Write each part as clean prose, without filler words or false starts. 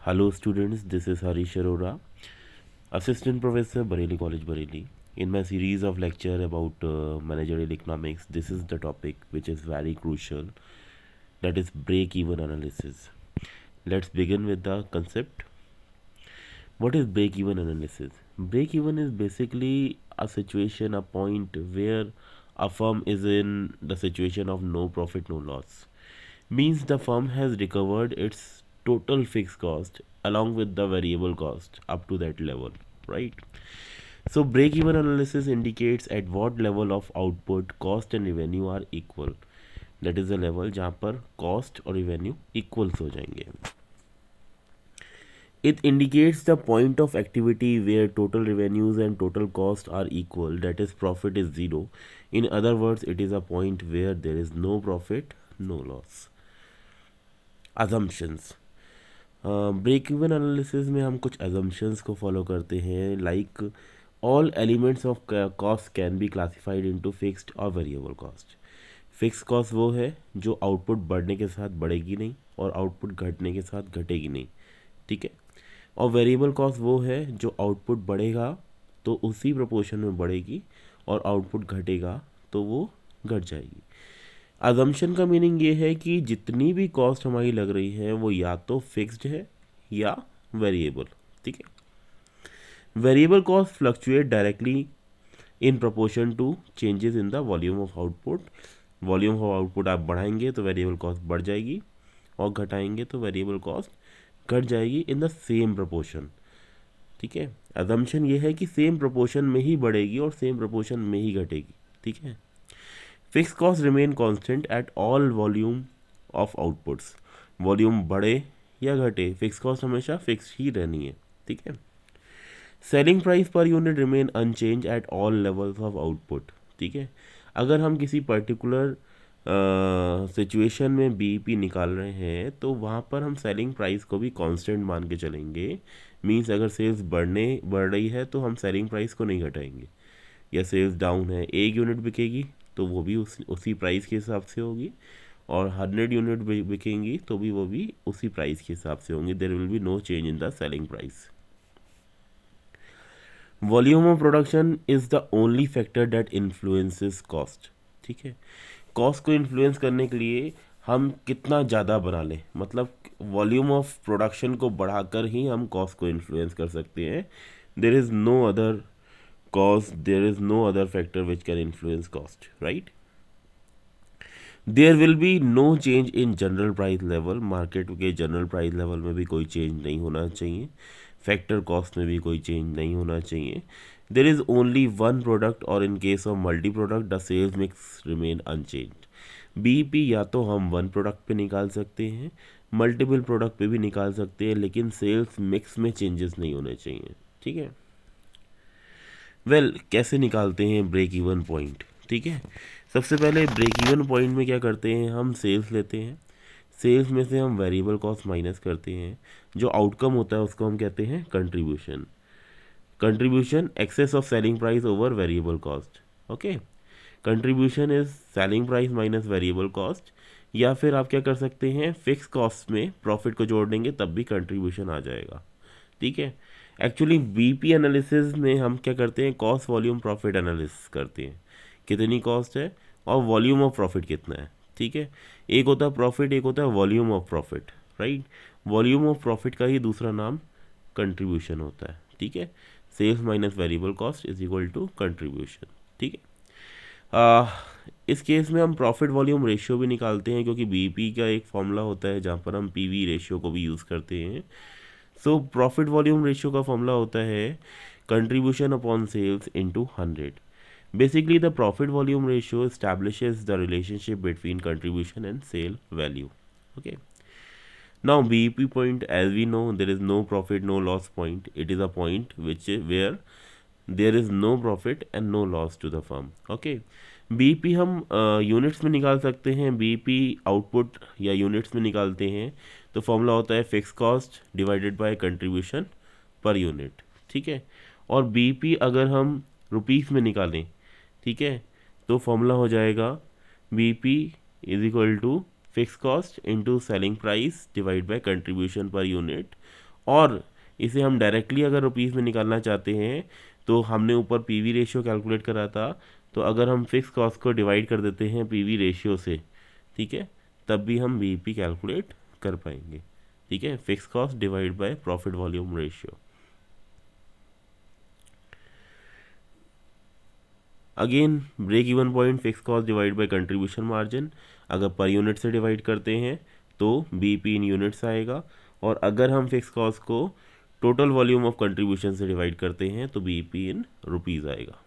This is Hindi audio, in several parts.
Hello students, this is Harish Arora, Assistant Professor, Bareilly College, Bareilly. In my series of lecture about managerial economics, this is the topic which is very crucial, that is break-even analysis. Let's begin with the concept. What is break-even analysis? Break-even is basically a situation, a point where a firm is in the situation of no profit, no loss. Means the firm has recovered its total fixed cost along with the variable cost up to that level, right? So break even analysis indicates at what level of output cost and revenue are equal. That is the level जहाँ पर cost और revenue equals हो जाएंगे. It indicates the point of activity where total revenues and total cost are equal, that is profit is zero. In other words, it is a point where there is no profit, no loss. Assumptions. Break even analysis में हम कुछ assumptions को फॉलो करते हैं, like all elements of cost can be classified into fixed और वेरिएबल कॉस्ट. फिक्स कॉस्ट वो है जो आउटपुट बढ़ने के साथ बढ़ेगी नहीं और आउटपुट घटने के साथ घटेगी नहीं, ठीक है. और वेरिएबल कॉस्ट वो है जो आउटपुट बढ़ेगा तो उसी प्रोपोर्शन में बढ़ेगी और आउटपुट घटेगा तो वो घट जाएगी. अजम्पशन का मीनिंग ये है कि जितनी भी कॉस्ट हमारी लग रही है वो या तो फिक्स्ड है या वेरिएबल, ठीक है. Variable cost fluctuate directly in proportion to changes in the volume of output. Volume of output आप बढ़ाएंगे तो वेरिएबल कॉस्ट बढ़ जाएगी और घटाएंगे तो वेरिएबल कॉस्ट घट जाएगी इन द सेम प्रोपोर्शन, ठीक है. अजम्पशन ये है कि सेम प्रोपोर्शन में ही बढ़ेगी और सेम प्रोपोर्शन में ही घटेगी, ठीक है. Fix cost remain constant at all volume of outputs. Volume बढ़े या घटे फिक्स कॉस्ट हमेशा फिक्स ही रहनी है, ठीक है. सेलिंग प्राइस पर unit remain unchange at all levels of output, ठीक है. अगर हम किसी पर्टिकुलर सिचुएशन में बीईपी निकाल रहे हैं तो वहाँ पर हम सेलिंग प्राइस को भी कांस्टेंट मान के चलेंगे. मीन्स अगर सेल्स बढ़ रही है तो हम सेलिंग प्राइस को नहीं घटाएंगे. या सेल्स डाउन है, एक यूनिट बिकेगी तो वो भी उसी प्राइस के हिसाब से होगी और 100 यूनिट बिकेंगी तो भी वो भी उसी प्राइस के हिसाब से होंगी. There will be no change in the selling price. Volume of production is the only factor that influences cost, ठीक है. कॉस्ट को इन्फ्लुएंस करने के लिए हम कितना ज़्यादा बना लें, मतलब वॉल्यूम ऑफ प्रोडक्शन को बढ़ाकर ही हम कॉस्ट को इन्फ्लुएंस कर सकते हैं. There is no other cause there is no other factor which can influence cost, right? There will be no change in general price level. Market के जनरल प्राइस लेवल में भी कोई चेंज नहीं होना चाहिए. फैक्टर कॉस्ट में भी कोई चेंज नहीं होना चाहिए. There is only one product और in case of multi product the sales mix remain unchange. BEP या तो हम वन प्रोडक्ट पे निकाल सकते हैं, मल्टीपल प्रोडक्ट पे भी निकाल सकते हैं, लेकिन सेल्स मिक्स में चेंजेस नहीं होने चाहिए, ठीक है. कैसे निकालते हैं ब्रेक इवन पॉइंट, ठीक है. सबसे पहले ब्रेक इवन पॉइंट में क्या करते हैं, हम सेल्स लेते हैं. सेल्स में से हम वेरिएबल कॉस्ट माइनस करते हैं. जो आउटकम होता है उसको हम कहते हैं contribution. Contribution excess of selling price over variable cost, okay. Contribution is selling price minus variable cost. या फिर आप क्या कर सकते हैं, फिक्स कॉस्ट में प्रॉफिट को जोड़ देंगे तब भी कंट्रीब्यूशन आ जाएगा, ठीक है. एक्चुअली बीपी एनालिसिस में हम क्या करते हैं, कॉस्ट वॉल्यूम प्रॉफिट एनालिसिस करते हैं. कितनी कॉस्ट है और वॉल्यूम ऑफ प्रॉफिट कितना है, ठीक है. एक होता है प्रॉफिट, एक होता है volume of profit, right. Volume of profit का ही दूसरा नाम कंट्रीब्यूशन होता है, ठीक है. Sales minus variable cost is equal to contribution, ठीक है. इस केस में हम प्रॉफिट वॉल्यूम रेशियो भी निकालते हैं क्योंकि बीपी का एक फॉर्मूला होता है जहाँ पर हम पीवी रेशियो को भी यूज़ करते हैं. सो प्रॉफिट वॉल्यूम रेशियो का फॉर्मूला होता है contribution upon sales into 100. Basically the profit volume ratio establishes the relationship between contribution and sale value, okay. Now BEP point, as we know, there is no profit no loss point. It is a point which where there is no profit and no loss to the firm, okay. BEP हम यूनिट्स में निकाल सकते हैं. बीईपी आउटपुट या यूनिट्स में निकालते हैं तो फॉर्मूला होता है fix cost divided by contribution per unit, ठीक है. और बीईपी अगर हम रुपीस में निकालें, ठीक है, तो फॉर्मूला हो जाएगा BEP is equal to fix cost into selling price divide by contribution per unit. और इसे हम डायरेक्टली अगर रुपीज़ में निकालना चाहते हैं तो हमने ऊपर पीवी रेशियो कैलकुलेट करा था, तो अगर हम फिक्स कॉस्ट को डिवाइड कर देते हैं पीवी रेशियो से, ठीक है, तब भी हम बीईपी कैलकुलेट कर पाएंगे। ठीक है, fix cost divide by profit volume ratio. Again break even point fix cost divide by contribution margin, अगर पर यूनिट से डिवाइड करते हैं तो बीईपी इन यूनिट्स आएगा, और अगर हम फिक्स कॉस्ट को टोटल वॉल्यूम ऑफ कंट्रीब्यूशन से डिवाइड करते हैं तो बीईपी इन रुपीज़ आएगा।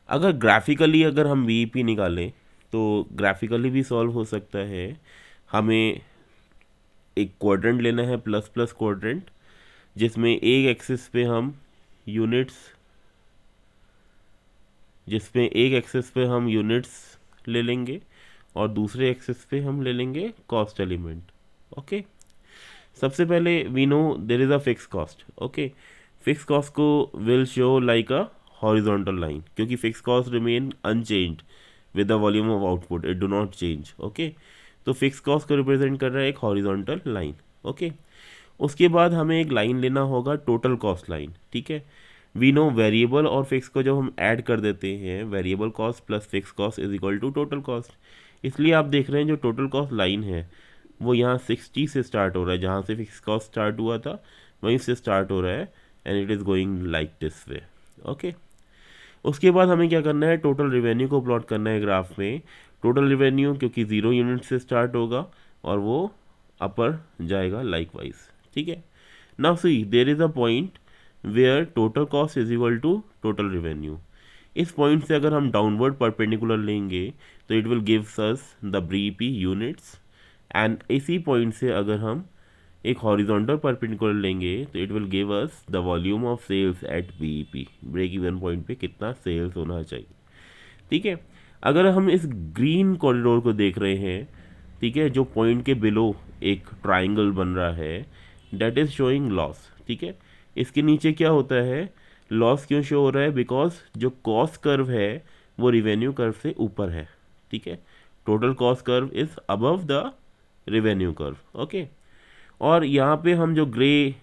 अगर ग्राफिकली अगर हम बीईपी निकालें तो ग्राफिकली भी सॉल्व हो सकता है। हमें एक क्वाड्रेंट लेना है, प्लस प्लस क्वाड्रेंट, जिसमें एक एक्सिस पे हम यूनिट्स ले लेंगे और दूसरे एक्सिस पे हम ले लेंगे कॉस्ट एलिमेंट। ओके, सबसे पहले we know there is a fix cost. Okay, fix cost को will show like a horizontal line, क्योंकि fix cost remain unchanged with the volume of output, it do not change. Okay, तो फिक्स कॉस्ट को रिप्रेजेंट कर रहा है एक हॉरिजॉन्टल लाइन। ओके, उसके बाद हमें एक लाइन लेना होगा टोटल कॉस्ट लाइन। ठीक है, वी नो वेरिएबल और फिक्स को जब हम ऐड कर देते हैं, variable cost plus fix cost is equal to total cost. इसलिए आप देख रहे हैं जो टोटल कॉस्ट लाइन है वो यहाँ 60 से स्टार्ट हो रहा है, जहाँ से फिक्स कॉस्ट स्टार्ट हुआ था वहीं से स्टार्ट हो रहा है, and it is going like this way. Okay, उसके बाद हमें क्या करना है, टोटल रेवेन्यू को प्लॉट करना है ग्राफ में। टोटल रेवेन्यू क्योंकि 0 यूनिट से स्टार्ट होगा और वो अपर जाएगा लाइकवाइज। ठीक है, now see there is a point where total cost is equal to total revenue. इस पॉइंट से अगर हम डाउनवर्ड परपेंडिकुलर लेंगे तो it will gives us the BEP units, and इसी पॉइंट से अगर हम एक हॉरिजॉन्टल परपेंडिकुलर लेंगे तो it will give us the volume of sales at BEP, break even point पे कितना सेल्स होना चाहिए। ठीक है, अगर हम इस ग्रीन कॉरिडोर को देख रहे हैं, ठीक है, जो पॉइंट के बिलो एक ट्राइंगल बन रहा है, डेट इज़ शोइंग लॉस। ठीक है, इसके नीचे क्या होता है, लॉस क्यों शो हो रहा है, बिकॉज जो कॉस्ट कर्व है वो रिवेन्यू कर्व से ऊपर है। ठीक है, total cost curve is above the revenue curve. Okay, और यहाँ पे हम जो ग्रे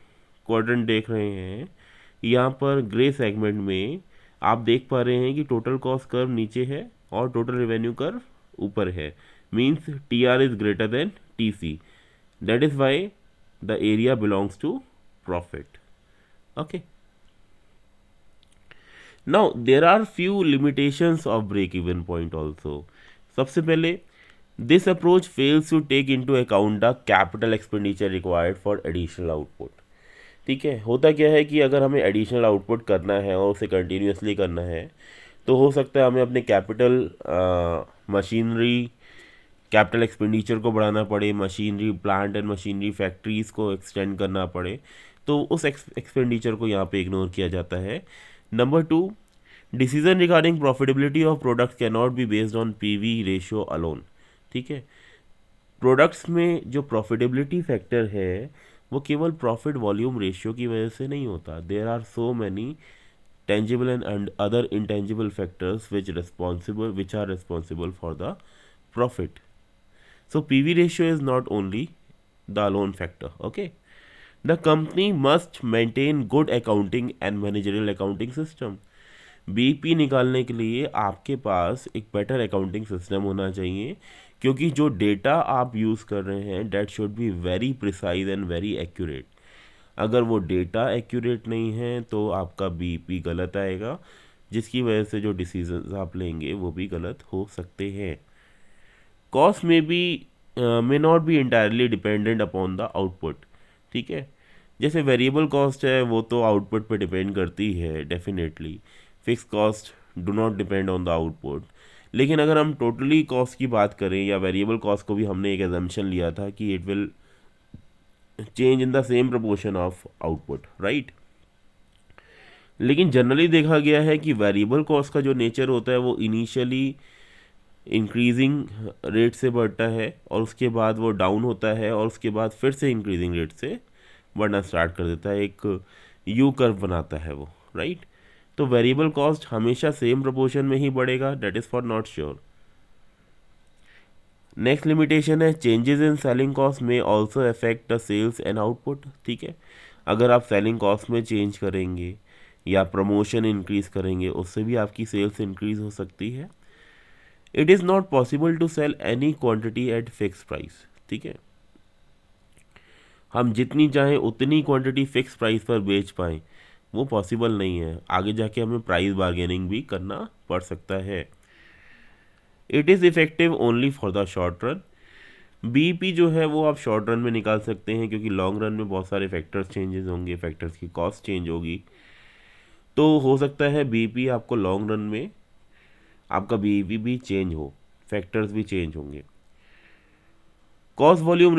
क्वाड्रेंट देख रहे हैं, यहाँ पर ग्रे सेगमेंट में आप देख पा रहे हैं कि टोटल कॉस्ट कर्व नीचे है और टोटल रेवेन्यू कर्व ऊपर है, means T R is greater than T C, that is why the area belongs to profit. Okay, now there are few limitations of break even point also. सबसे पहले, this approach fails to take into account the capital expenditure required for additional output. ठीक है, होता क्या है कि अगर हमें एडिशनल आउटपुट करना है और उसे कंटिन्यूसली करना है तो हो सकता है हमें अपने कैपिटल एक्सपेंडिचर को बढ़ाना पड़े, machinery, plant and machinery, factories को एक्सटेंड करना पड़े, तो उस एक्सपेंडिचर को यहाँ पे इग्नोर किया जाता है। Number 2, decision regarding profitability of products can not be based on PV ratio alone. ठीक है, प्रोडक्ट्स में जो प्रॉफिटेबिलिटी फैक्टर है वो केवल प्रॉफिट वॉल्यूम रेशियो की वजह से नहीं होता। There are so many tangible and other intangible factors which are responsible for the profit. So PV ratio is not only the alone factor. Okay, the company must maintain good accounting and managerial accounting system. BP निकालने के लिए आपके पास एक बेटर अकाउंटिंग सिस्टम होना चाहिए, क्योंकि जो डेटा आप यूज़ कर रहे हैं that should be very precise and very accurate. अगर वो डेटा एक्यूरेट नहीं है तो आपका बीपी गलत आएगा, जिसकी वजह से जो डिसीजंस आप लेंगे वो भी गलत हो सकते हैं। कॉस्ट में भी may not be entirely dependent upon the output. ठीक है, जैसे वेरिएबल कॉस्ट है वो तो आउटपुट पे डिपेंड करती है definitely, fix cost do not depend on the output. लेकिन अगर हम टोटली कॉस्ट की बात करें या वेरिएबल कॉस्ट को भी हमने एक एजम्पशन लिया था कि it will change in the same proportion of output, right. लेकिन जनरली देखा गया है कि वेरिएबल कॉस्ट का जो नेचर होता है वो इनिशियली इंक्रीजिंग रेट से बढ़ता है और उसके बाद वो डाउन होता है और उसके बाद फिर से इंक्रीजिंग रेट से बढ़ना स्टार्ट कर देता है, एक यू कर्व बनाता है वो, राइट। तो वेरिएबल कॉस्ट हमेशा सेम प्रपोर्शन में ही बढ़ेगा, that is for not sure. Next limitation है चेंजेस इन सेलिंग कॉस्ट में also affect the sales and output. ठीक है, अगर आप सेलिंग कॉस्ट में चेंज करेंगे या प्रमोशन इंक्रीज करेंगे उससे भी आपकी सेल्स इंक्रीज हो सकती है। It is not possible to sell any quantity at fix price. ठीक है, हम जितनी चाहें उतनी क्वांटिटी फिक्स प्राइस पर बेच पाएँ वो पॉसिबल नहीं है, आगे जाके हमें प्राइस बार्गेनिंग भी करना पड़ सकता है। It is effective only for the short run. BEP जो है वो आप शॉर्ट रन में निकाल सकते हैं क्योंकि लॉन्ग रन में बहुत सारे फैक्टर्स चेंजेस होंगे, फैक्टर्स की कॉस्ट चेंज होगी, तो हो सकता है बीईपी आपको लॉन्ग रन में आपका बीईपी भी चेंज हो, फैक्टर्स भी चेंज होंगे। Cost volume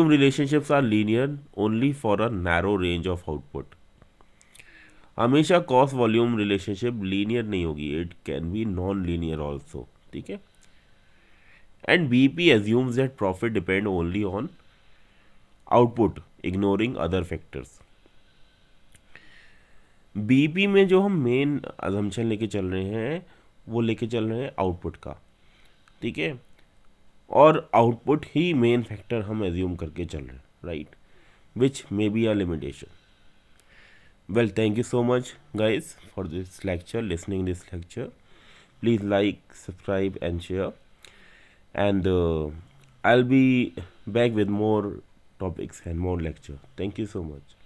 relationships are linear only for a narrow range of output. हमेशा कॉस्ट वॉल्यूम रिलेशनशिप लीनियर नहीं होगी, it can be non linear also. ठीक है, and BEP assumes that profit depend only on output ignoring other factors. BEP में जो हम मेन अजम्पशन लेके चल रहे हैं वो लेके चल रहे हैं आउटपुट का। ठीक है, और आउटपुट ही मेन फैक्टर हम एज्यूम करके चल रहे हैं, right, which may be a limitation. Well, thank you so much, guys, for this lecture, listening this lecture. Please like, subscribe, and share. And I'll be back with more topics and more lecture. Thank you so much.